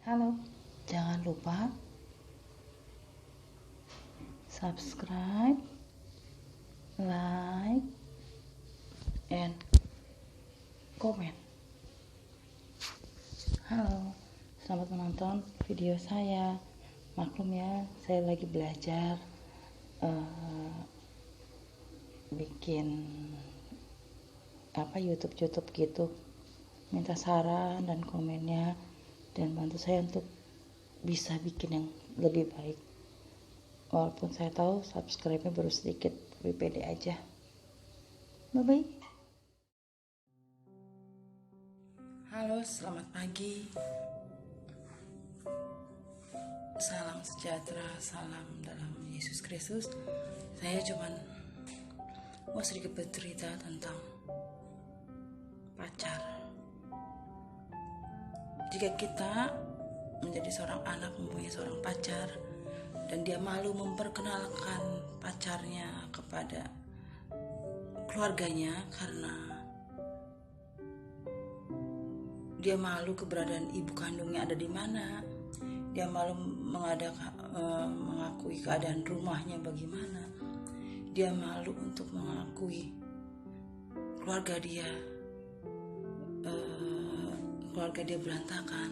Halo, jangan lupa subscribe, like, and comment. Halo, selamat menonton video saya. Maklum ya, saya lagi belajar bikin YouTube gitu. Minta saran dan komennya, dan bantu saya untuk bisa bikin yang lebih baik. Walaupun saya tahu subscribe-nya baru sedikit, tapi pede aja. Bye-bye. Halo, selamat pagi. Salam sejahtera, salam dalam Yesus Kristus. Saya cuman mau sedikit bercerita tentang pacar. Jika kita menjadi seorang anak mempunyai seorang pacar dan dia malu memperkenalkan pacarnya kepada keluarganya karena dia malu keberadaan ibu kandungnya ada di mana, dia malu mengakui keadaan rumahnya bagaimana, dia malu untuk mengakui keluarga dia berantakan,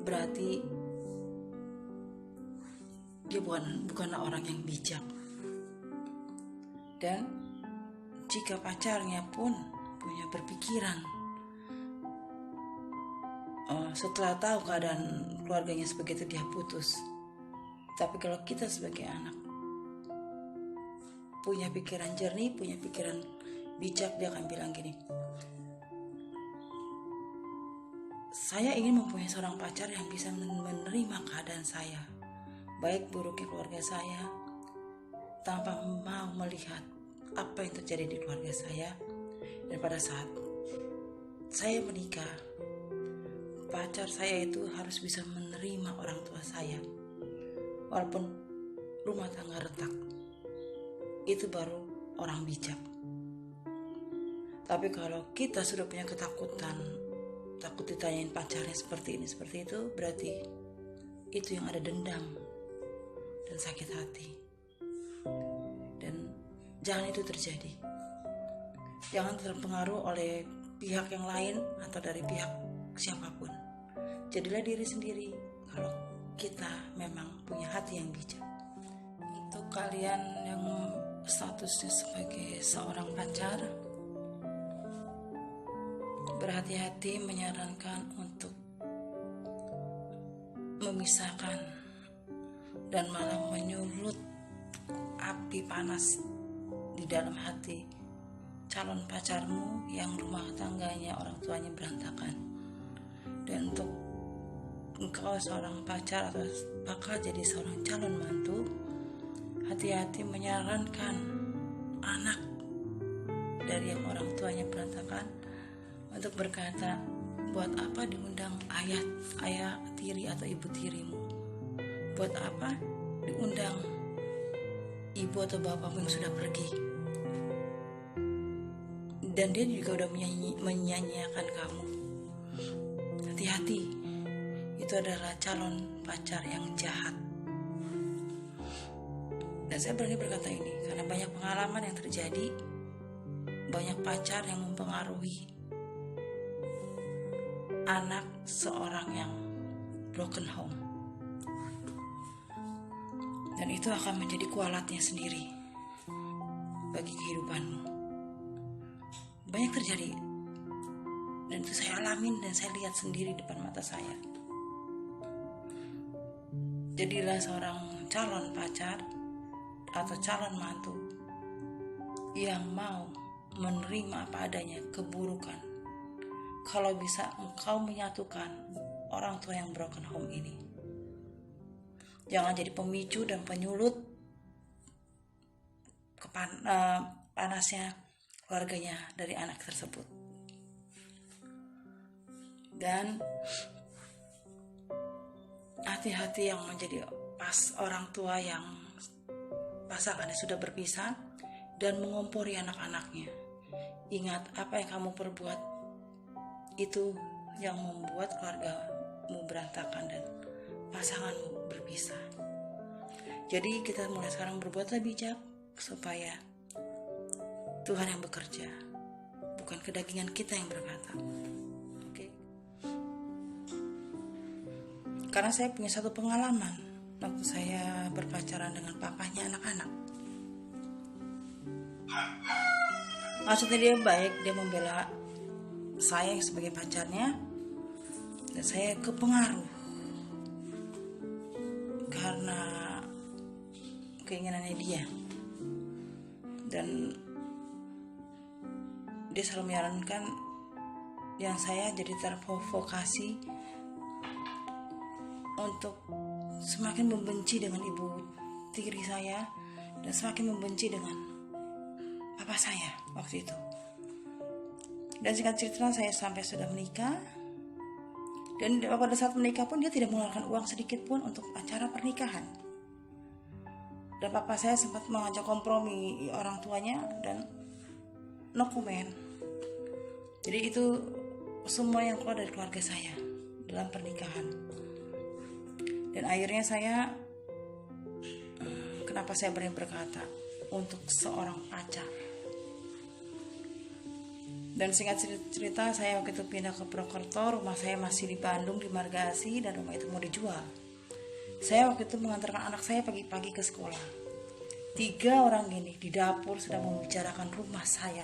berarti dia bukanlah orang yang bijak. Dan jika pacarnya pun punya berpikiran setelah tahu keadaan keluarganya seperti itu, dia putus. Tapi kalau kita sebagai anak punya pikiran jernih, punya pikiran bijak, dia akan bilang gini, saya ingin mempunyai seorang pacar yang bisa menerima keadaan saya, baik buruknya keluarga saya, tanpa mau melihat apa yang terjadi di keluarga saya. Dan pada saat saya menikah, pacar saya itu harus bisa menerima orang tua saya, walaupun rumah tangga retak. Itu baru orang bijak. Tapi kalau kita sudah punya ketakutan, takut ditanyain pacarnya seperti ini seperti itu, berarti itu yang ada dendam dan sakit hati. Dan jangan itu terjadi. Jangan terpengaruh oleh pihak yang lain atau dari pihak siapapun. Jadilah diri sendiri kalau kita memang punya hati yang bijak. Untuk kalian yang statusnya sebagai seorang pacar, berhati-hati, menyarankan untuk memisahkan dan malah menyulut api panas di dalam hati calon pacarmu yang rumah tangganya orang tuanya berantakan. Dan untuk engkau seorang pacar atau bakal jadi seorang calon mantu, hati-hati menyarankan anak dari yang orang tuanya berantakan untuk berkata, buat apa diundang ayah tiri atau ibu tirimu? Buat apa diundang ibu atau bapakmu yang sudah pergi? Dan dia juga udah menyanyiakan kamu. Hati-hati, itu adalah calon pacar yang jahat. Dan saya berani berkata ini karena banyak pengalaman yang terjadi, banyak pacar yang mempengaruhi anak seorang yang broken home, dan itu akan menjadi kualatnya sendiri bagi kehidupanmu. Banyak terjadi, dan itu saya alamin dan saya lihat sendiri depan mata saya. Jadilah seorang calon pacar atau calon mantu yang mau menerima apa adanya keburukan. Kalau bisa engkau menyatukan orang tua yang broken home ini. Jangan jadi pemicu dan penyulut panasnya keluarganya dari anak tersebut. Dan hati-hati yang menjadi orang tua yang pasangannya sudah berpisah dan mengompori anak-anaknya. Ingat, apa yang kamu perbuat itu yang membuat keluargamu berantakan dan pasanganmu berpisah. Jadi kita mulai sekarang berbuatlah bijak supaya Tuhan yang bekerja, bukan kedagingan kita yang berkata. Oke. Karena saya punya satu pengalaman waktu saya berpacaran dengan papahnya anak-anak. Maksudnya dia baik, dia membela saya sebagai pacarnya, dan saya kepengaruh karena keinginannya dia. Dan dia selalu menyarankan yang saya jadi terprovokasi untuk semakin membenci dengan ibu tiri saya dan semakin membenci dengan papa saya waktu itu. Dan singkat cerita, saya sampai sudah menikah, dan pada saat menikah pun dia tidak mengeluarkan uang sedikit pun untuk acara pernikahan. Dan papa saya sempat mengajak kompromi orang tuanya dan no comment. Jadi itu semua yang keluar dari keluarga saya dalam pernikahan. Dan akhirnya saya, kenapa saya berani berkata untuk seorang pacar. Dan singkat cerita, saya waktu itu pindah ke Purwokerto, rumah saya masih di Bandung, di Marga Asih, dan rumah itu mau dijual. Saya waktu itu mengantarkan anak saya pagi-pagi ke sekolah. 3 orang ini di dapur sedang membicarakan rumah saya.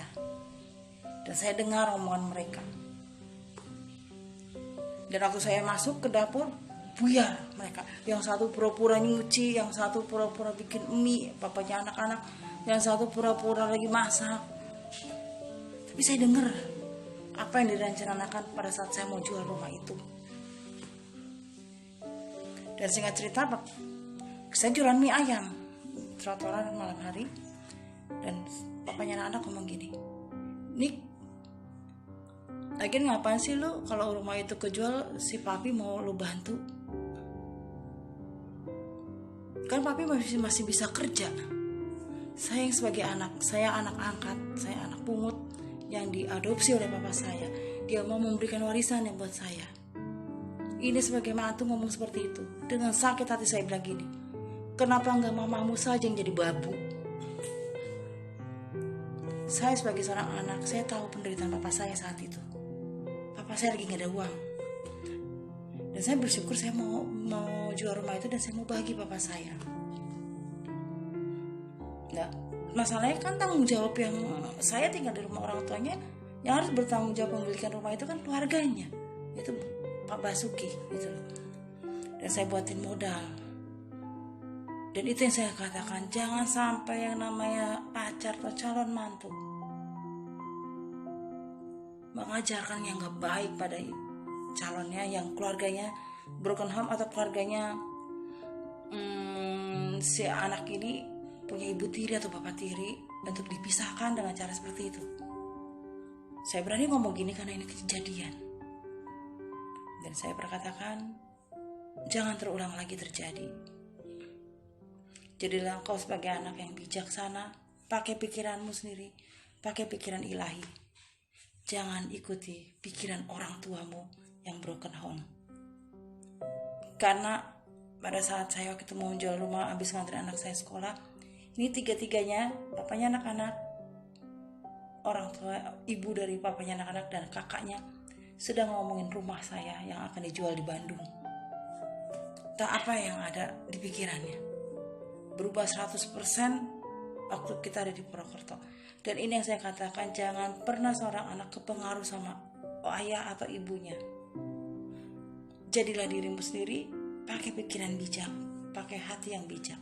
Dan saya dengar omongan mereka. Dan waktu saya masuk ke dapur, buyar mereka. Yang satu pura-pura nyuci, yang satu pura-pura bikin mie, papanya anak-anak, yang satu pura-pura lagi masak. Tapi saya dengar apa yang direncanakan pada saat saya mau jual rumah itu. Dan singkat cerita, saya jualan mie ayam trotoaran malam hari. Dan papanya anak-anak ngomong gini, "Nik, lagian ngapain sih lu kalau rumah itu kejual, si papi mau lu bantu? Kan papi masih bisa kerja. Saya yang sebagai anak, saya anak angkat, saya anak pungut yang diadopsi oleh papa saya. Dia mau memberikan warisan yang buat saya. Ini sebagai mantu ngomong seperti itu. Dengan sakit hati saya bilang gini, kenapa enggak mamamu saja yang jadi babu?" Saya sebagai seorang anak, saya tahu penderitaan papa saya saat itu. Papa saya lagi gak ada uang. Dan saya bersyukur saya mau jual rumah itu dan saya mau bagi papa saya. Nah, masalahnya kan tanggung jawab yang saya tinggal di rumah orang tuanya, yang harus bertanggung jawab memiliki rumah itu kan keluarganya, itu Pak Basuki gitu loh. Dan saya buatin modal. Dan itu yang saya katakan, jangan sampai yang namanya pacar atau calon mantu mengajarkan yang gak baik pada calonnya, yang keluarganya broken home atau keluarganya si anak ini punya ibu tiri atau bapak tiri, untuk dipisahkan dengan cara seperti itu. Saya berani ngomong gini karena ini kejadian. Dan saya berkatakan, jangan terulang lagi terjadi. Jadilah engkau sebagai anak yang bijaksana, pakai pikiranmu sendiri, pakai pikiran ilahi. Jangan ikuti pikiran orang tuamu yang broken home. Karena pada saat saya waktu itu mau jual rumah, habis ngantri anak saya sekolah, ini 3-tiganya, bapaknya anak-anak, orang tua, ibu dari papanya anak-anak dan kakaknya sedang ngomongin rumah saya yang akan dijual di Bandung. Tak apa yang ada di pikirannya, berubah 100% waktu kita ada di Purwokerto. Dan ini yang saya katakan, jangan pernah seorang anak kepengaruh sama ayah atau ibunya. Jadilah dirimu sendiri, pakai pikiran bijak, pakai hati yang bijak.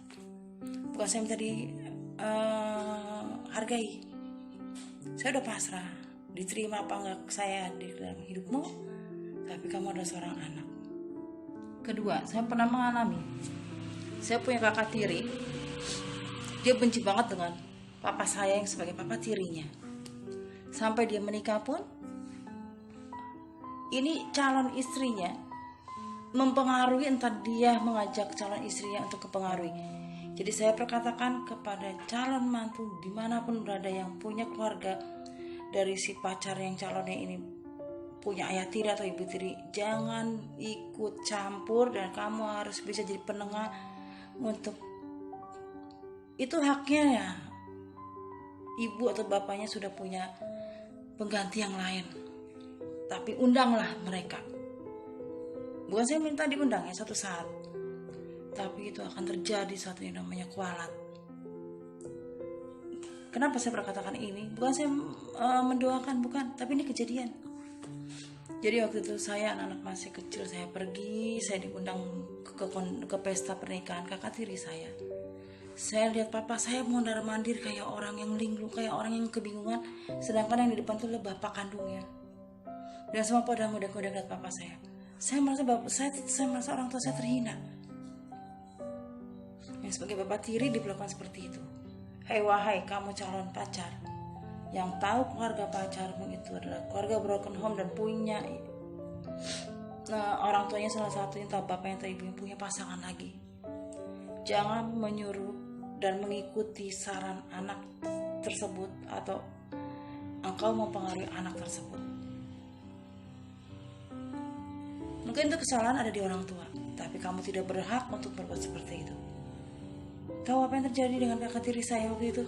Bukan saya minta dihargai. Saya udah pasrah, diterima apa enggak saya di dalam hidupmu, tapi kamu adalah seorang anak. Kedua, saya pernah mengalami, saya punya kakak tiri, dia benci banget dengan papa saya yang sebagai papa tirinya. Sampai dia menikah pun, ini calon istrinya mempengaruhi, entah dia mengajak calon istrinya untuk kepengaruhi. Jadi saya perkatakan kepada calon mantu dimanapun berada yang punya keluarga dari si pacar yang calonnya ini punya ayah tiri atau ibu tiri, jangan ikut campur, dan kamu harus bisa jadi penengah untuk itu. Haknya ya, ibu atau bapaknya sudah punya pengganti yang lain, tapi undanglah mereka. Bukan saya minta diundang ya satu saat, tapi itu akan terjadi satu yang namanya kualat. Kenapa saya berkatakan ini? Bukan saya mendoakan, bukan, tapi ini kejadian. Jadi waktu itu saya anak-anak masih kecil, saya pergi, saya diundang ke pesta pernikahan kakak tiri saya. Saya lihat papa saya mondar-mandir kayak orang yang linglung, kayak orang yang kebingungan, sedangkan yang di depan itu adalah bapak kandungnya. Dan semua pada muda-muda lihat papa saya. Saya merasa orang tua saya terhina. Yang sebagai bapak tiri diperlakukan seperti itu. Hei wahai kamu calon pacar, yang tahu keluarga pacarmu itu adalah keluarga broken home dan punya orang tuanya salah satunya, entah bapaknya atau ibunya punya pasangan lagi. Jangan menyuruh dan mengikuti saran anak tersebut atau engkau mempengaruhi anak tersebut. Mungkin itu kesalahan ada di orang tua, tapi kamu tidak berhak untuk berbuat seperti itu. Tahu apa yang terjadi dengan kakak tiri saya waktu itu?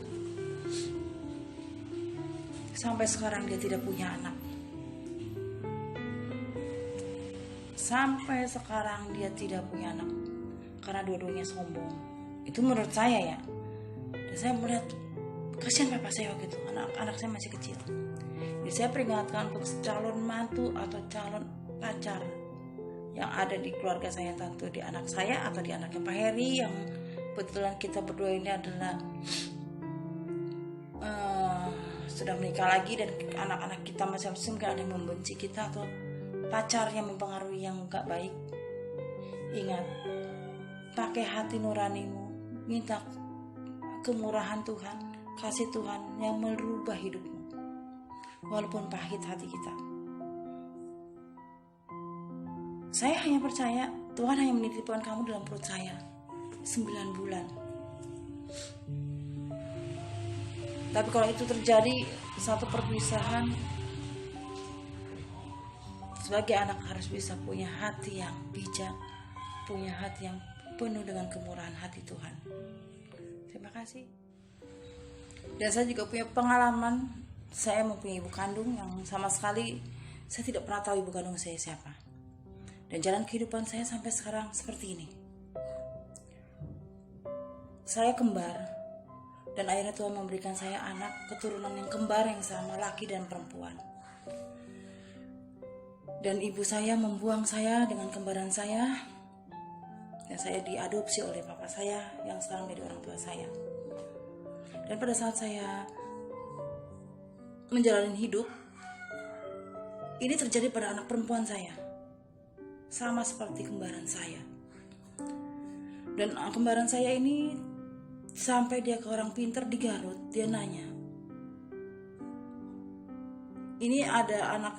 Sampai sekarang dia tidak punya anak. Sampai sekarang dia tidak punya anak karena dua-duanya sombong. Itu menurut saya ya. Dan saya melihat kasihan papa saya waktu itu, anak saya masih kecil. Jadi saya peringatkan untuk calon mantu atau calon pacar yang ada di keluarga saya, tentu di anak saya atau di anaknya Pak Heri, yang kebetulan kita berdua ini adalah sudah menikah lagi, dan anak-anak kita masing-masing gak ada yang membenci kita atau pacar yang mempengaruhi yang gak baik. Ingat, pakai hati nuranimu, minta kemurahan Tuhan, kasih Tuhan yang merubah hidupmu, walaupun pahit hati kita. Saya hanya percaya Tuhan hanya menitipkan kamu dalam perut saya 9 bulan. Tapi kalau itu terjadi satu perpisahan, sebagai anak harus bisa punya hati yang bijak, punya hati yang penuh dengan kemurahan hati Tuhan. Terima kasih. Dan saya juga punya pengalaman, saya mempunyai ibu kandung yang sama sekali saya tidak pernah tahu ibu kandung saya siapa. Dan jalan kehidupan saya sampai sekarang seperti ini. Saya kembar, dan akhirnya Tuhan memberikan saya anak keturunan yang kembar yang sama, laki dan perempuan. Dan ibu saya membuang saya dengan kembaran saya, dan saya diadopsi oleh papa saya yang sekarang menjadi orang tua saya. Dan pada saat saya menjalani hidup, ini terjadi pada anak perempuan saya, sama seperti kembaran saya. Dan kembaran saya ini sampai dia ke orang pintar di Garut, dia nanya, ini ada anak,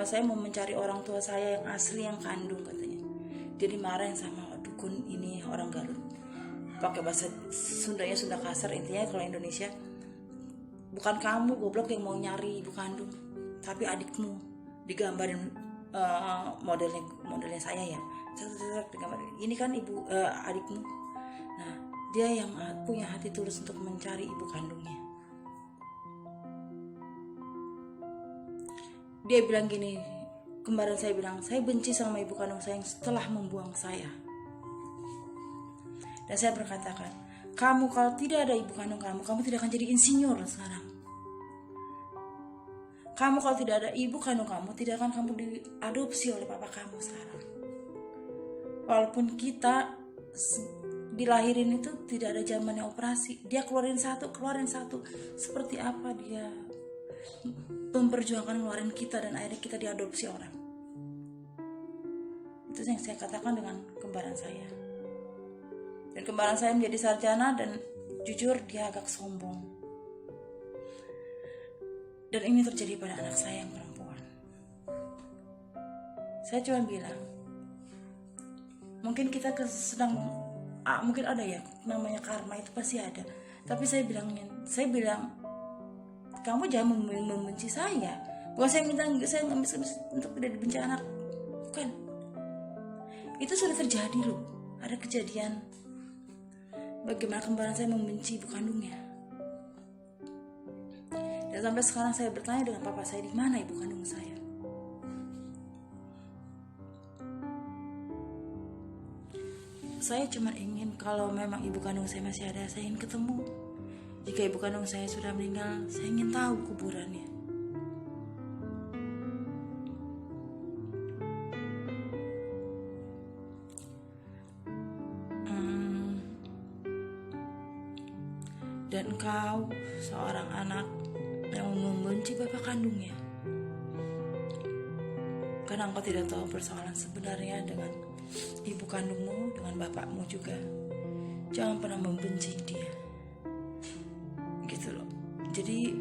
saya mau mencari orang tua saya yang asli, yang kandung katanya. Dia dimarahin sama dukun ini orang Garut, pakai bahasa Sundanya Sunda kasar. Intinya kalau Indonesia, bukan kamu goblok yang mau nyari ibu kandung, tapi adikmu. Digambarin modelnya saya ya, digambarin, ini kan ibu adikmu. Nah, dia yang punya hati tulus untuk mencari ibu kandungnya. Dia bilang gini, kembaran saya bilang, saya benci sama ibu kandung saya yang setelah membuang saya. Dan saya berkatakan, kamu kalau tidak ada ibu kandung kamu tidak akan jadi insinyur sekarang. Kamu kalau tidak ada ibu kandung kamu, tidak akan kamu diadopsi oleh papa kamu sekarang. Walaupun kita dilahirin itu tidak ada zamannya operasi, dia keluarin satu. Seperti apa dia memperjuangkan ngeluarin kita, dan akhirnya kita diadopsi orang. Itu yang saya katakan dengan kembaran saya. Dan kembaran saya menjadi sarjana, dan jujur dia agak sombong. Dan ini terjadi pada anak saya yang perempuan. Saya cuma bilang, mungkin kita sedang mungkin ada ya namanya karma, itu pasti ada. Tapi saya bilang, kamu jangan membenci saya, Bukan saya minta, saya nggak bisa untuk tidak dibenci anak, bukan. Itu sudah terjadi loh. Ada kejadian bagaimana kembaran saya membenci ibu kandungnya. Dan sampai sekarang saya bertanya dengan papa saya, di mana ibu kandung saya? Saya cuma ingin kalau memang ibu kandung saya masih ada, saya ingin ketemu. Jika ibu kandung saya sudah meninggal, saya ingin tahu kuburannya. Dan engkau seorang anak yang membenci bapak kandungnya, karena engkau tidak tahu persoalan sebenarnya dengan ibu kandungmu, dengan bapakmu juga. Jangan pernah membenci dia, gitu loh. Jadi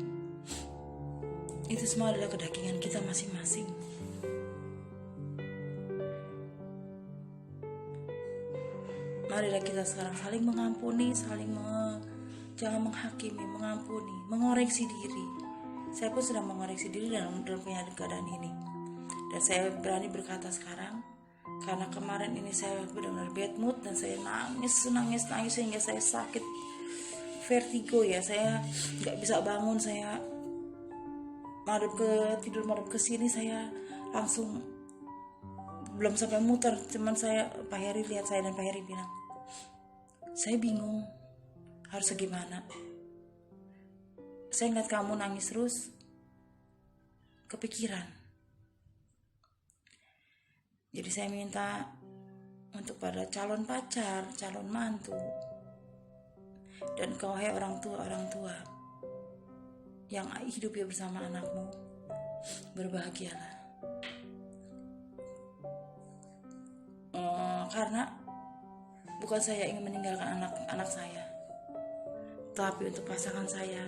itu semua adalah kedagingan kita masing-masing. Marilah kita sekarang saling mengampuni, jangan menghakimi, mengampuni, mengoreksi diri. Saya pun sedang mengoreksi diri dalam keadaan ini. Dan saya berani berkata sekarang, karena kemarin ini saya benar-benar bad mood dan saya nangis sehingga saya sakit vertigo ya. Saya nggak bisa bangun, saya tidur madep ke sini, saya langsung belum sampai muter, cuman Pak Heri lihat saya dan Pak Heri bilang, saya bingung harus gimana. Saya ngeliat kamu nangis terus, kepikiran. Jadi saya minta untuk pada calon pacar, calon mantu, dan kau orang tua yang hidup ya bersama anakmu, berbahagialah. Karena bukan saya ingin meninggalkan anak saya, tapi untuk pasangan saya,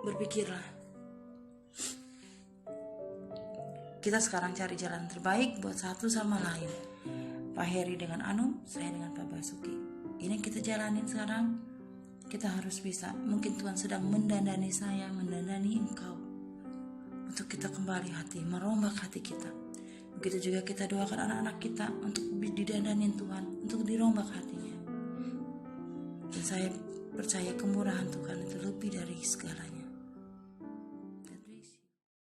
berpikirlah. Kita sekarang cari jalan terbaik buat satu sama lain. Pak Heri dengan Anum, saya dengan Pak Basuki. Ini yang kita jalanin sekarang. Kita harus bisa. Mungkin Tuhan sedang mendandani saya, mendandani engkau, untuk kita kembali hati, merombak hati kita. Begitu juga kita doakan anak-anak kita untuk didandanin Tuhan, untuk dirombak hatinya. Dan saya percaya kemurahan Tuhan itu lebih dari segalanya.